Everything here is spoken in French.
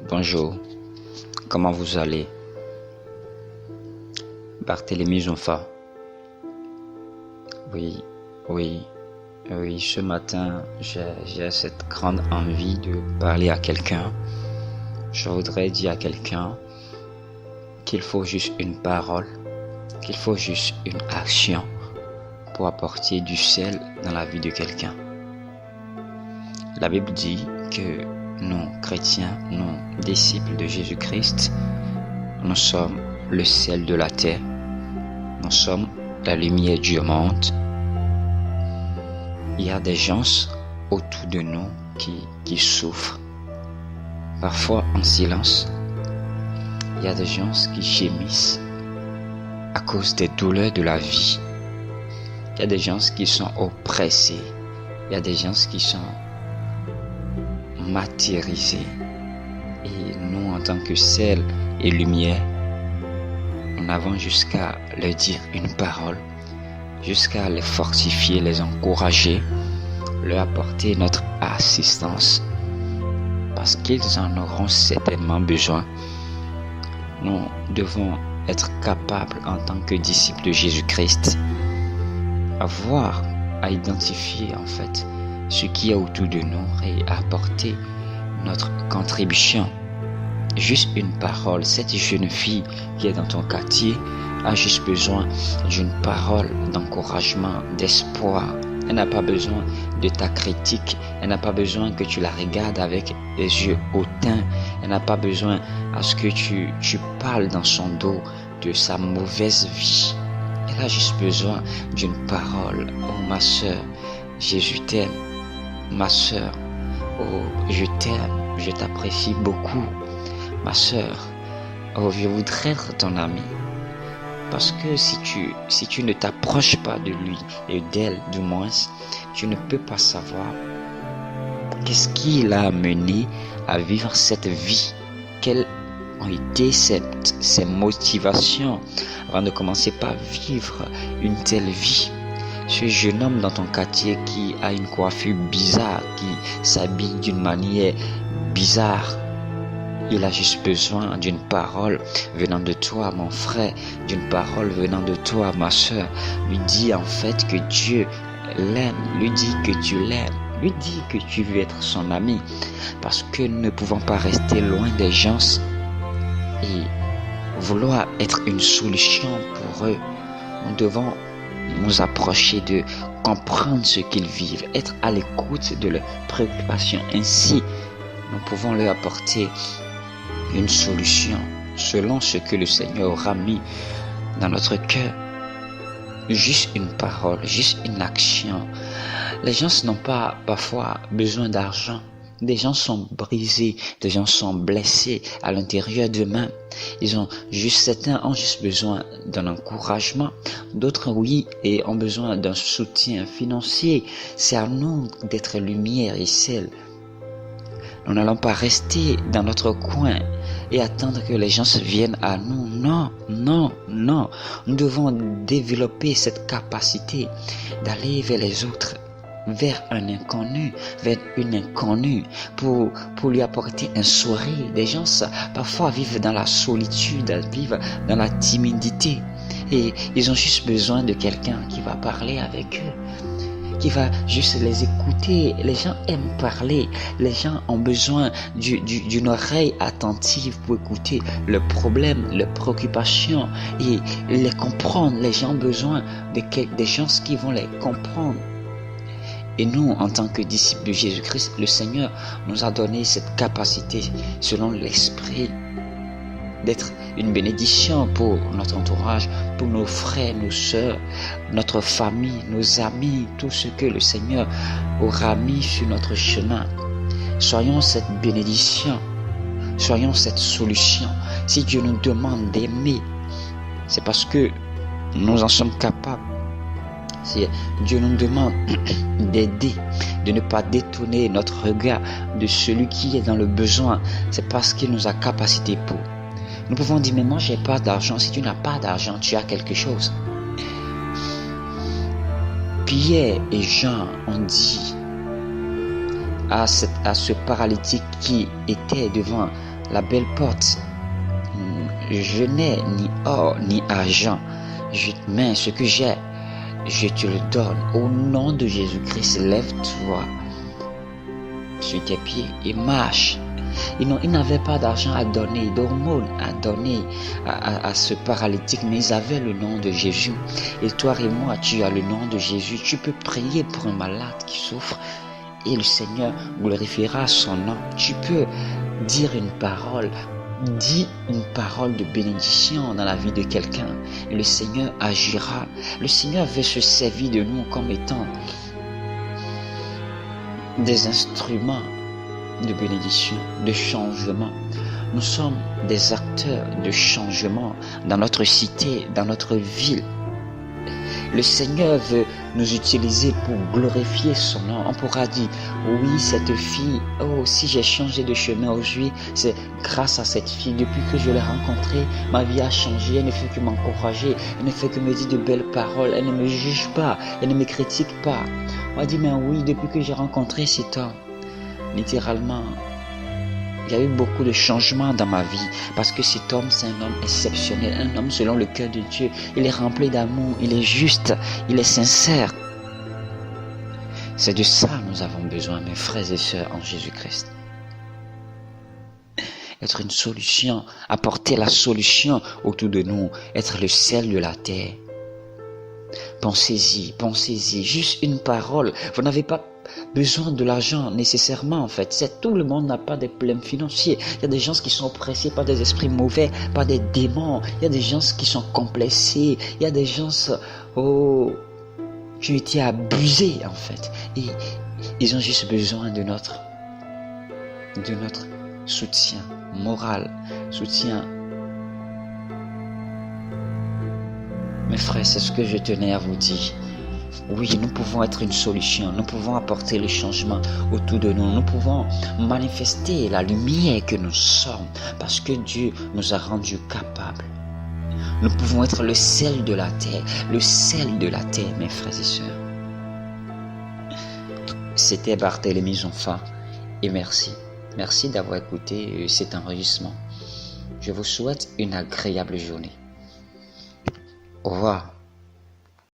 Bonjour. Comment vous allez? Barthélemy Zonfa. Oui. Ce matin, j'ai cette grande envie de parler à quelqu'un. Je voudrais dire à quelqu'un qu'il faut juste une parole, qu'il faut juste une action pour apporter du sel dans la vie de quelqu'un. La Bible dit que nous, chrétiens, nous, disciples de Jésus-Christ, nous sommes le sel de la terre. Nous sommes la lumière du monde. Il y a des gens autour de nous qui souffrent, parfois en silence. Il y a des gens qui gémissent à cause des douleurs de la vie. Il y a des gens qui sont oppressés. Il y a des gens qui sont martyrisés. Et nous, en tant que sel et lumière, nous avons jusqu'à leur dire une parole, jusqu'à les fortifier, les encourager, leur apporter notre assistance, parce qu'ils en auront certainement besoin. Nous devons être capables, en tant que disciples de Jésus-Christ, à identifier en fait ce qui est autour de nous et apporter notre contribution. Juste une parole. Cette jeune fille qui est dans ton quartier a juste besoin d'une parole d'encouragement, d'espoir. Elle n'a pas besoin de ta critique. Elle n'a pas besoin que tu la regardes avec les yeux hautains. Elle n'a pas besoin à ce que tu parles dans son dos de sa mauvaise vie. Elle a juste besoin d'une parole. Oh ma soeur, Jésus t'aime. Ma soeur, oh je t'aime, je t'apprécie beaucoup. Ma soeur, oh je voudrais être ton ami. Parce que si tu ne t'approches pas de lui et d'elle du moins, tu ne peux pas savoir qu'est-ce qui l'a amené à vivre cette vie. Quelles ont été ses motivations avant de commencer par vivre une telle vie. Ce jeune homme dans ton quartier qui a une coiffure bizarre, qui s'habille d'une manière bizarre, il a juste besoin d'une parole venant de toi, mon frère, d'une parole venant de toi, ma soeur. Lui dis en fait que Dieu l'aime, lui dis que tu l'aimes, lui dis que tu veux être son ami, parce que nous ne pouvons pas rester loin des gens et vouloir être une solution pour eux. Nous devons nous approcher de comprendre ce qu'ils vivent, être à l'écoute de leurs préoccupations. Ainsi, nous pouvons leur apporter une solution selon ce que le Seigneur aura mis dans notre cœur. Juste une parole, juste une action. Les gens n'ont pas parfois besoin d'argent. Des gens sont brisés, des gens sont blessés à l'intérieur d'eux-mêmes. Certains ont juste besoin d'un encouragement, d'autres oui, et ont besoin d'un soutien financier. C'est à nous d'être lumière et sel. Nous n'allons pas rester dans notre coin et attendre que les gens viennent à nous. Non. Nous devons développer cette capacité d'aller vers les autres, vers un inconnu, vers une inconnue, pour lui apporter un sourire. Des gens parfois vivent dans la solitude, vivent dans la timidité, et ils ont juste besoin de quelqu'un qui va parler avec eux, qui va juste les écouter. Les gens aiment parler, les gens ont besoin d'une oreille attentive pour écouter leurs problèmes, leurs préoccupations et les comprendre. Les gens ont besoin des gens qui vont les comprendre. Et nous, en tant que disciples de Jésus-Christ, le Seigneur nous a donné cette capacité, selon l'Esprit, d'être une bénédiction pour notre entourage, pour nos frères, nos sœurs, notre famille, nos amis, tout ce que le Seigneur aura mis sur notre chemin. Soyons cette bénédiction, soyons cette solution. Si Dieu nous demande d'aimer, c'est parce que nous en sommes capables. Si Dieu nous demande d'aider, de ne pas détourner notre regard de celui qui est dans le besoin, c'est parce qu'il nous a capacité pour. Nous pouvons dire, mais moi j'ai pas d'argent. Si tu n'as pas d'argent, tu as quelque chose. Pierre et Jean ont dit à ce paralytique qui était devant la belle porte. Je n'ai ni or ni argent, mais ce que j'ai, je te le donne. Au nom de Jésus-Christ, lève-toi sur tes pieds et marche. Il n'avait pas d'argent à donner, d'hormones à donner à ce paralytique, mais ils avaient le nom de Jésus. Et toi et moi, tu as le nom de Jésus. Tu peux prier pour un malade qui souffre et le Seigneur glorifiera son nom. Tu peux dire une parole. Dis une parole de bénédiction dans la vie de quelqu'un et le Seigneur agira. Le Seigneur veut se servir de nous comme étant des instruments de bénédiction, de changement. Nous sommes des acteurs de changement dans notre cité, dans notre ville. Le Seigneur veut nous utiliser pour glorifier son nom. On pourra dire, oui, cette fille, oh, si j'ai changé de chemin aujourd'hui, c'est grâce à cette fille. Depuis que je l'ai rencontrée, ma vie a changé. Elle ne fait que m'encourager. Elle ne fait que me dire de belles paroles. Elle ne me juge pas. Elle ne me critique pas. On va dire, mais oui, depuis que j'ai rencontré cet homme, littéralement, il y a eu beaucoup de changements dans ma vie parce que cet homme, c'est un homme exceptionnel, un homme selon le cœur de Dieu. Il est rempli d'amour, il est juste, il est sincère. C'est de ça que nous avons besoin, mes frères et sœurs en Jésus-Christ. Être une solution, apporter la solution autour de nous, être le sel de la terre. Pensez-y, juste une parole. Vous n'avez pas besoin de l'argent nécessairement en fait. Tout le monde n'a pas des problèmes financiers. Il y a des gens qui sont oppressés par des esprits mauvais, par des démons. Il y a des gens qui sont complexés. Il y a des gens qui ont été abusés en fait. Et ils ont juste besoin de notre soutien moral, soutien. Mes frères, c'est ce que je tenais à vous dire. Oui, nous pouvons être une solution, nous pouvons apporter le changement autour de nous, nous pouvons manifester la lumière que nous sommes parce que Dieu nous a rendus capables. Nous pouvons être le sel de la terre, mes frères et sœurs. C'était Barthélemy Zonfa et merci. Merci d'avoir écouté cet enregistrement. Je vous souhaite une agréable journée. Au revoir.